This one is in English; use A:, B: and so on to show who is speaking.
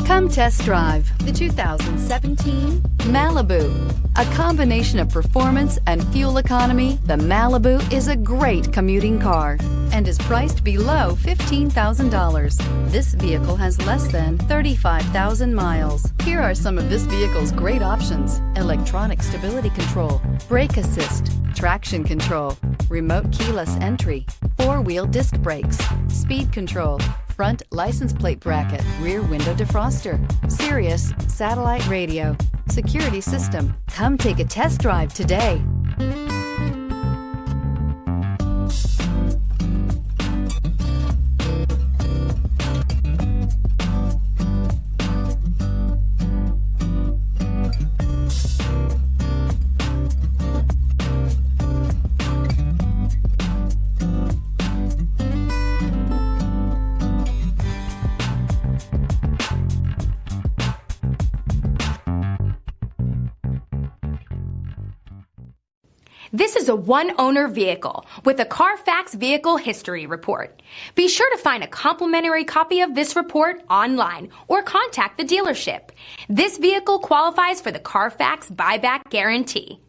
A: Come test drive the 2017 Malibu. A combination of performance and fuel economy, the Malibu is a great commuting car and is priced below $15,000. This vehicle has less than 35,000 miles. Here are some of this vehicle's great options: electronic stability control, brake assist, traction control, remote keyless entry, four-wheel disc brakes, speed control, front license plate bracket, rear window defroster, Sirius satellite radio, security system. Come take a test drive today.
B: This is a one-owner vehicle with a Carfax Vehicle History Report. Be sure to find a complimentary copy of this report online or contact the dealership. This vehicle qualifies for the Carfax Buyback Guarantee.